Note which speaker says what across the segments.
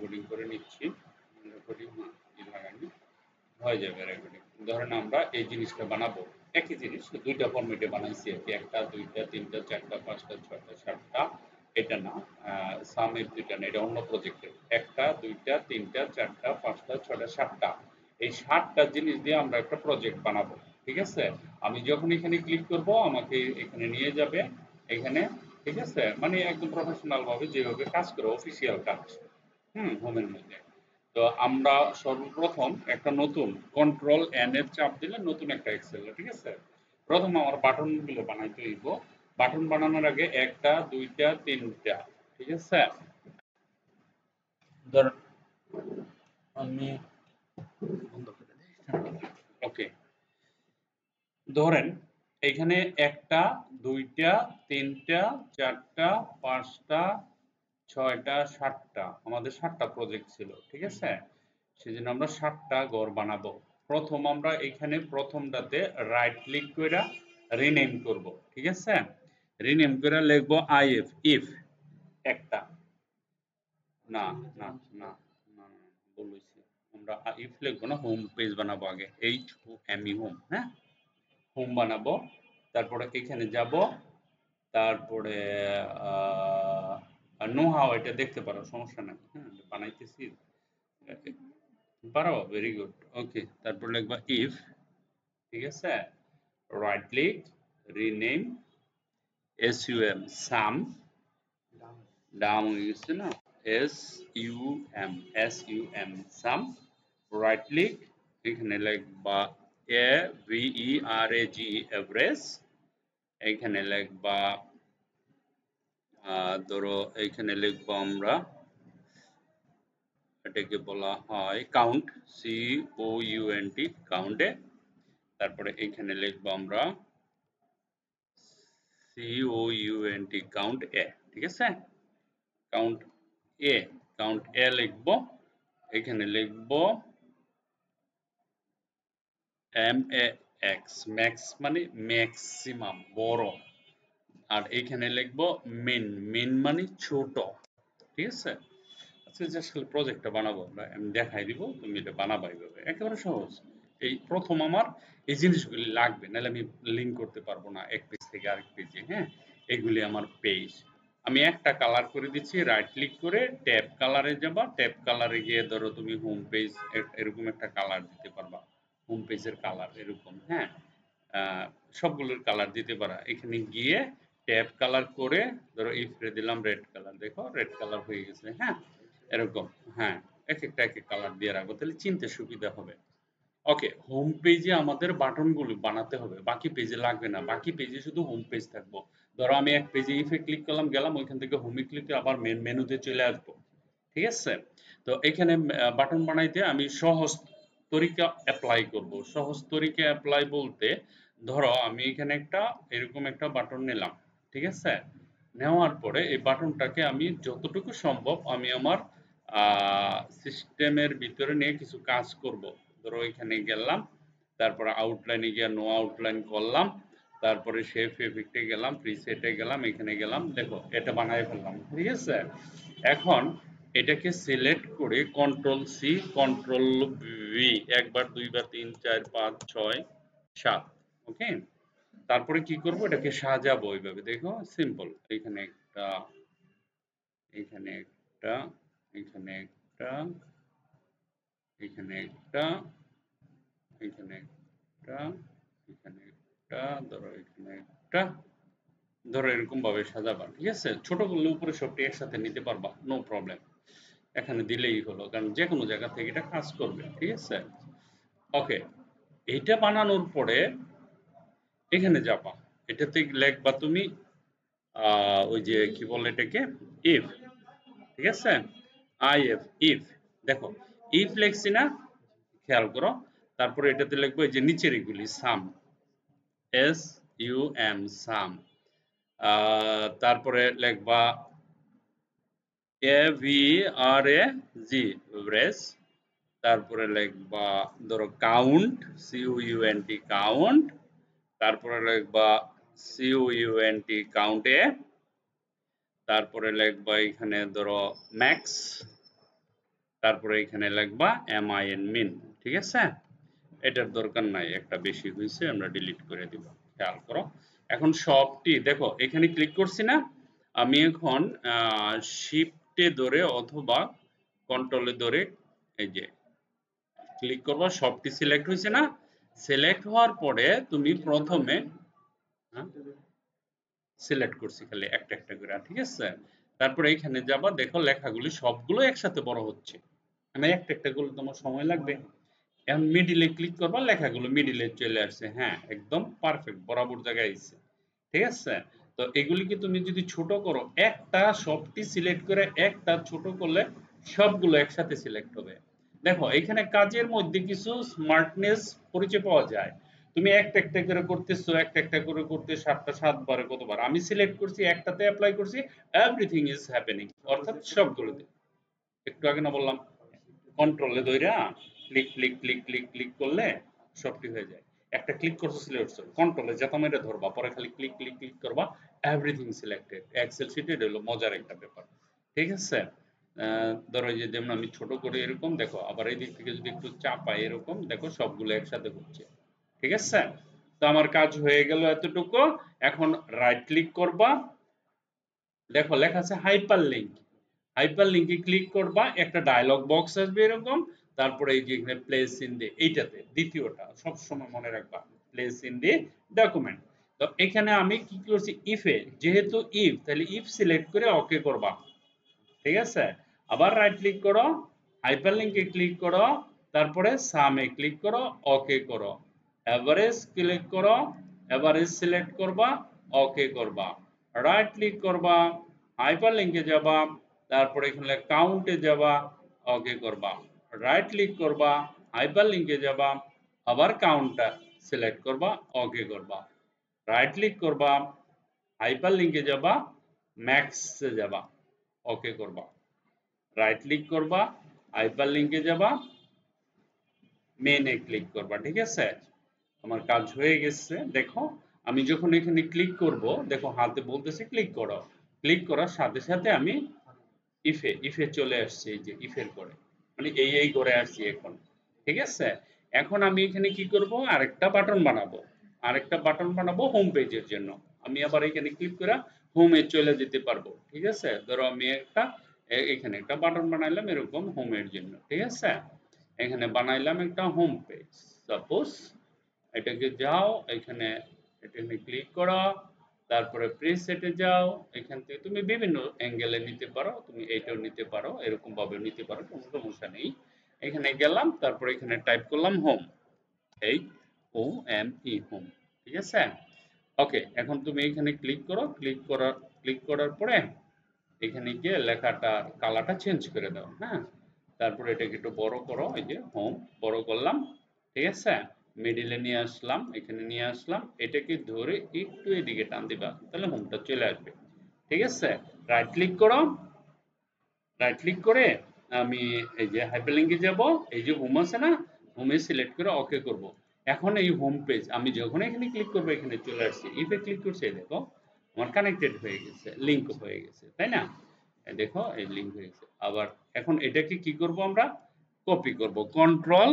Speaker 1: Recording করে নিচ্ছি। Recording লাগানি হয়ে যাবে রেকর্ডিং। ধরেন আমরা এই জিনিসটা বানাবো, একই জিনিস দুইটা ফরম্যাটে বানাইছি আর কি, 1টা 2টা 3টা 4টা 5টা 6টা 7টা। এটা না, সামের দুইটা না, এটা অন্য প্রজেক্টের। 1টা 2টা 3টা 4টা 5টা 6টা 7টা, এই 7টা জিনিস দিয়ে আমরা একটা প্রজেক্ট বানাবো। ঠিক আছে, আমি যখন এখানে ক্লিক করব আমাকে এখানে নিয়ে যাবে এখানে। ঠিক আছে, মানে একদম প্রফেশনাল ভাবে যেভাবে কাজ করে অফিসিয়াল কাজ, হোমের মধ্যে। তো আমরা সর্বপ্রথম একটা নতুন কন্ট্রোল এন এর চাপ দিলে নতুন একটা এক্সেল, ঠিক আছে। প্রথম আমার বাটন গুলো বানাইতে হইব। বাটন বানানোর আগে 1টা 2টা 3টা, ঠিক আছে। ধর আমি বন্ধ করে দিই। ওকে, ধরেন এখানে 1টা 2টা 3টা 4টা 5টা 6টা 7টা, আমাদের 7টা প্রজেক্ট ছিল, ঠিক আছে। সেজন্য আমরা 7টা ঘর বানাবো। প্রথম আমরা এখানে প্রথমটাতে রাইট ক্লিক করে রিনেম করব, ঠিক আছে। রিনেম করে লিখব আইএফ, ইফ একটা, না না না না বলেছি আমরা ইফ লিখবো না, হোম পেজ বানাবো আগে, HOME হোম, হ্যাঁ, হোম বানাবো। তারপরে এখানে যাব, তারপরে নো হাও এটা দেখতে পারো, সমস্যা নাই, হ্যাঁ বানাইতেছি পারো, ভেরি গুড। ওকে, তারপর লিখবা ইফ, ঠিক আছে। রাইট ক্লিক, রিনেম, SUM সাম, ডাউন হয়ে গেছে না, SUM সাম। রাইট ক্লিক, এখানে লিখবা AVERAG এভারেজ, এখানে লিখবা ধরো এখানে লিখবো আমরা, এটাকে বলা হয় কাউন্ট, COUNT কাউন্টে। তারপরে এখানে লিখবো আমরা COUNT কাউন্ট এ, ঠিক আছে। কাউন্ট এ, কাউন্ট এ লিখবো। এখানে লিখবো MAX, ম্যাক্স মানে ম্যাক্সিমাম, বড়। আর এখানে লিখবো মিন, মিন মানে ছোট, ঠিক আছে। আচ্ছা, জাস্ট খালি প্রজেক্টটা বানাবো আমরা, আমি দেখাই দিব, তুমি এটা বানাবা এইভাবে, একেবারে সহজ। এই প্রথম আমার এই জিনিসগুলি লাগবে, নাহলে আমি লিঙ্ক করতে পারবো না এক পেজ থেকে আরেক পেজে, হ্যাঁ। এগুলি আমার পেজ, আমি একটা কালার করে দিচ্ছি। রাইট ক্লিক করে ট্যাব কালারে যাবা, ট্যাব কালারে গিয়ে ধরো তুমি হোম পেজ এরকম একটা কালার দিতে পারবা, হোম পেজের কালার এরকম, হ্যাঁ। সবগুলোর কালার দিতে পারা, এখানে গিয়ে ট্যাব কালার করে ধরো ইফরে দিলাম রেড কালার, দেখো রেড কালার হয়ে গেছে, হ্যাঁ এরকম। হ্যাঁ, এক একটা এক এক কালার দিয়ে রাখবো, তাহলে চিনতে সুবিধা হবে। ওকে, হোম পেজে আমাদের বাটনগুলো বানাতে হবে, বাকি পেজে লাগবে না, বাকি পেজে শুধু হোম পেজ থাকবো। ধরো আমি এক পেজে ইফে ক্লিক করলাম, গেলাম ওইখান থেকে হোমে ক্লিক করে আবার মেন মেনুতে চলে আসবো, ঠিক আছে। তো এখানে বাটন বানাইতে আমি সহজ তরিকা অ্যাপ্লাই করব। সহজ তরিকা অ্যাপ্লাই বলতে, ধরো আমি এখানে একটা এরকম একটা বাটন নিলাম, ঠিক আছে। নেওয়ার পরে এই বাটনটাকে আমি যতটুকু সম্ভব আমি আমার সিস্টেমের ভিতরে নিয়ে কিছু কাজ করব। ধরো এখানে গেলাম, তারপরে আউটলাইনে গিয়ে নো আউটলাইন করলাম, তারপরে শেপ এফেক্টে গেলাম, প্রিসেটে গেলাম, এখানে গেলাম, দেখো এটা বানায় ফেললাম, ঠিক আছে। এখন এটাকে সিলেক্ট করে কন্ট্রোল সি কন্ট্রোল ভি, একবার দুইবার 3 4 5 6 7, ওকে। তারপরে কি করব, এটাকে সাজাবো এইভাবে, দেখো সিম্পল। এখানে একটা, এখানে একটা, এখানে একটা, এখানে একটা, এখানে একটা, এখানে একটা, ধরো এখানে একটা, ধরো এরকম ভাবে সাজাবা, ঠিক আছে। ছোট করলে উপরে সবটি একসাথে নিতে পারবা, নো প্রবলেম। এখানে দিলেই হলো, কারণ যে কোনো জায়গা থেকে এটা কাজ করবে, ঠিক আছে। ওকে, এইটা বানানোর পরে এখানে যাবা, এটাতে লিখবা তুমি ওই যে কি বলে এটাকে, ইফ, ঠিক আছে। আইএফ, ইফ, দেখো ইফ লিখছি না, খেয়াল করো। তারপরে এটাতে লিখবো এই যে নিচের এগুলি সাম, SUM সাম। তারপরে লিখবা AVRAG এভারেজ। তারপরে লিখবা ধরো কাউন্ট, COUNT কাউন্ট। তারপরে লিখবা COUNT কাউন্টে। তারপরে লিখবা এখানে ধরো ম্যাক্স, তারপরে এখানে লিখবা min মিন, ঠিক আছে? এটার দরকার নাই, একটা বেশি হয়েছে, আমরা ডিলিট করে দিব। খেয়াল করো, এখন সবটি দেখো এখানে ক্লিক করছি না, আমি এখন শিফটে ধরে অথবা কন্ট্রোলে ধরে এই যে ক্লিক করবা, সবটি সিলেক্ট হয়েছে না? সিলেক্ট হওয়ার পরে তুমি প্রথমে সিলেক্ট করছি খালি একটা একটা করে, ঠিক আছে? তারপরে এখানে যাবা, দেখো লেখাগুলি সবগুলো একসাথে বড় হচ্ছে। আমি একটা একটা করলে তোমার সময় লাগবে। এখন মিডিলে ক্লিক করবা, লেখাগুলো মিডিলে চলে আসছে। হ্যাঁ, একদম পারফেক্ট, বরাবর জায়গায় আছে, ঠিক আছে? তো এগুলিকে তুমি যদি ছোট করো, একটা সবটি সিলেক্ট করে একটা ছোট করলে সবগুলো একসাথে সিলেক্ট হবে। দেখো এখানে কাজের মধ্যে কিছু স্মার্টনেস পরিচয় পাওয়া যায়। তুমি একটা একটা করে করতেছো, একটা একটা করে করতে 7টা 7 বারে কতবার আমি সিলেক্ট করছি, একটাতে অ্যাপ্লাই করছি, এভরিথিং ইজ হ্যাপেনিং, অর্থাৎ সবগুলোতে। একটু আগে না বললাম, কন্ট্রোলে ধইরা click click click click click করলে সবটি হয়ে যায়। একটা ক্লিক করছো সিলেক্ট করছো, কন্ট্রোলে যেটা মেরে ধরবা, পরে খালি ক্লিক ক্লিক ক্লিক করবা, এভরিথিং সিলেক্টেড। এক্সেল শিটে এটা হলো মজার একটা ব্যাপার, ঠিক আছে? ধরো এই যে যেমন আমি ছোট করে এরকম দেখো, আবার এই দিক থেকে যদি একটু চাপাই এরকম দেখো সবগুলো একসাথে হচ্ছে, ঠিক আছে? তো আমার কাজ হয়ে গেল এতটুকু। এখন রাইট ক্লিক করবা, দেখো লেখা আছে হাইপার লিঙ্ক। হাইপার লিঙ্কে ক্লিক করবা, একটা ডায়লগ বক্স আসবে এরকম। তারপরে এই যে এখানে প্লেস ইন দি, এইটাতে দ্বিতীয়টা সব সময় মনে রাখবা, প্লেস ইন দি ডকুমেন্ট। তো এখানে আমি কি করছি, ইফে, যেহেতু ইফ, তাহলে ইফ সিলেক্ট করে ওকে করবা, ঠিক আছে? আবার রাইট ক্লিক করো, হাইপার লিঙ্কে ক্লিক করো, তারপরে সামে ক্লিক করো, ওকে করো। এভারেজ ক্লিক করো, এভারেজ সিলেক্ট করবা, ওকে করবা। রাইট ক্লিক করবা, হাইপার লিঙ্কে যাবা, তারপরে এখানে কাউন্টে যাবা, ওকে করবা। রাইট ক্লিক করবা, হাইপার লিঙ্কে যাবা, আবার কাউন্টটা সিলেক্ট করবা, ওকে করবা। রাইট ক্লিক করবা, হাইপার লিঙ্কে যাবা, ম্যাক্সে যাবা, ওকে করবা। রাইট ক্লিক করবা, হাইপার লিঙ্কে যাবা, মেনে ক্লিক করবা, ঠিক আছে? আমার কাজ হয়ে গেছে। দেখো আমি যখন এখানে ক্লিক করব, দেখো হাতে বলতেছে ক্লিক করো, ক্লিক করার সাথে সাথে আমি ইফে ইফে চলে আসছি, এই যে ইফের করে, মানে এই করে আসছি এখন, ঠিক আছে? এখন আমি এখানে কি করব, আরেকটা বাটন বানাবো, আরেকটা বাটন বানাবো হোম পেজের জন্য। আমি আবার এখানে ক্লিক করে হোমে চলে যেতে পারবো, ঠিক আছে? ধরো আমি একটা এখানে একটা বাটন বানাইলাম এরকম হোমের জন্য, ঠিক আছে? এখানে বানাইলাম একটা হোম পেজ, সাপোজ এটাকে যাও, এখানে এখানে ক্লিক করো, তারপরে প্রিসেটে যাও, এখান থেকে তুমি বিভিন্ন অ্যাঙ্গেলে নিতে পারো, তুমি এইটাও নিতে পারো, এরকম ভাবে নিতে পারো, কোনো সমস্যা নেই। এখানে গেলাম, তারপরে এখানে টাইপ করলাম হোম, এই ও এম ই হোম, ঠিক আছে? ওকে, এখন তুমি এখানে ক্লিক করার পরে এখানে গিয়ে লেখাটার কালারটা চেঞ্জ করে দাও, হ্যাঁ? তারপরে এটাকে একটু বড় করো, এই যে হোম বড় করলাম, ঠিক আছে? মিডিলে নিয়ে আসলাম, এখানে নিয়ে আসলাম, এটাকে ধরে একটু এদিকে টান দিবা, তাহলে হোমটা চলে আসবে, ঠিক আছে? রাইট ক্লিক করো, রাইট ক্লিক করে আমি এই যে হাইপারলিংকে যাব, এই যে হোম আছে না, হোমে সিলেক্ট করে ওকে করব। এখন এই হোম পেজ আমি যখন এখানে ক্লিক করব, এখানে চলে আসছে, ইফে ক্লিক করছে, দেখো আমার কানেক্টেড হয়ে গেছে, লিংক হয়ে গেছে, তাই না? দেখো এই লিংক হয়ে গেছে। আবার এখন এটাকে কি করব, আমরা কপি করব, কন্ট্রোল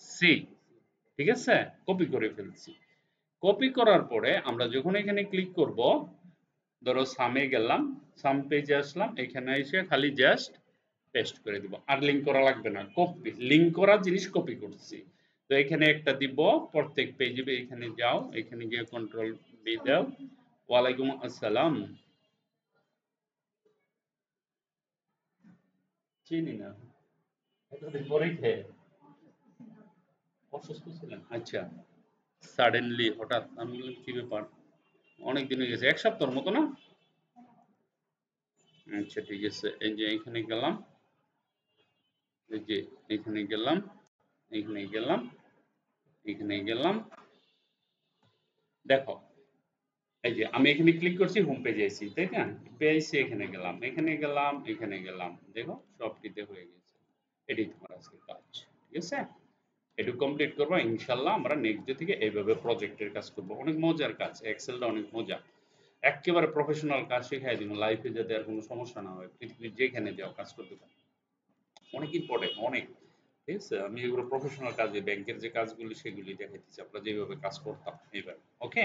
Speaker 1: সি, ঠিক আছে? কপি করে ফেলছি। কপি করার পরে আমরা যখন এখানে ক্লিক করব, ধরো সামে গেলাম, সাম পেজে আসলাম, এখানে এসে খালি জাস্ট পেস্ট করে দিব, আর লিংক করা লাগবে না, কপি লিংক করা জিনিস কপি করছি। তো এখানে একটা দিব, প্রত্যেক পেজে এখানে যাও, এখানে গিয়ে কন্ট্রোল বি দাও, ওয়ালাইকুম আসসালাম, চিনি না, এতদিন পরে খেয়ে অসুস্থ ছিলেন, আচ্ছা, সাডেনলি হঠাৎ, আমি বললাম কি ব্যাপার, অনেক দিন হয়ে গেছে, এক সপ্তাহের মতো না? আচ্ছা ঠিক আছে, এই যে এখানে গেলাম, এই যে এখানে গেলাম, এখানে গেলাম, এখানে গেলাম, দেখো এই যে আমি এখানে ক্লিক করছি, হোম পেজে আইছি, তাই না? পেজে এখানে গেলাম, এখানে গেলাম, এখানে গেলাম, দেখো সবটিতে হয়ে গেছে। এটাই তোমার আজকে কাজ, ঠিক আছে? এটু কমপ্লিট করবো ইনশাল্লাহ। আমরা নেক্সট ডে থেকে এইভাবে প্রজেক্টের কাজ করব, অনেক মজার কাজ, এক্সেলটা অনেক মজা, একেবারে প্রফেশনাল কাজ শেখাই দিব লাইফে, যাতে আর কোনো সমস্যা না হয়, পৃথিবীর যেখানে যাও কাজ করতে পারো। অনেক ইম্পর্টেন্ট, অনেক। ঠিক আছে? আমি এগুলো প্রফেশনাল কাজে ব্যাংকের যে কাজগুলি সেগুলি দেখাইতেছি। আমরা যেভাবে কাজ করতাম এইভাবে। ওকে?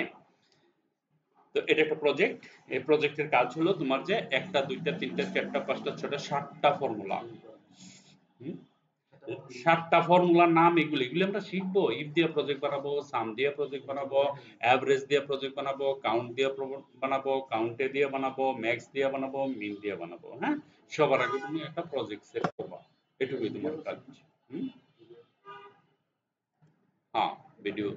Speaker 1: তো এটা একটা প্রজেক্ট। এই প্রজেক্টের কাজ হলো তোমার যে ১ টা ২ টা ৩ টা ৪ টা ৫ টা ৬ টা ৭ টা ফর্মুলা। হুম? ৭ টা ফর্মুলার নাম এগুলি। এগুলি আমরা শিখবো। ইফ দিয়ে প্রজেক্ট বানাবো, সাম দিয়ে প্রজেক্ট বানাবো, এভারেজ দিয়ে প্রজেক্ট বানাবো, কাউন্ট দিয়ে বানাবো, কাউন্টে দিয়ে বানাবো, ম্যাক্স দিয়ে বানাবো, মিন দিয়ে বানাবো। হ্যাঁ? সবার আগে তুমি একটা প্রজেক্ট সেট করবা। এটুকুই তোমার কাজ। হুম? হ্যাঁ, ভিডিও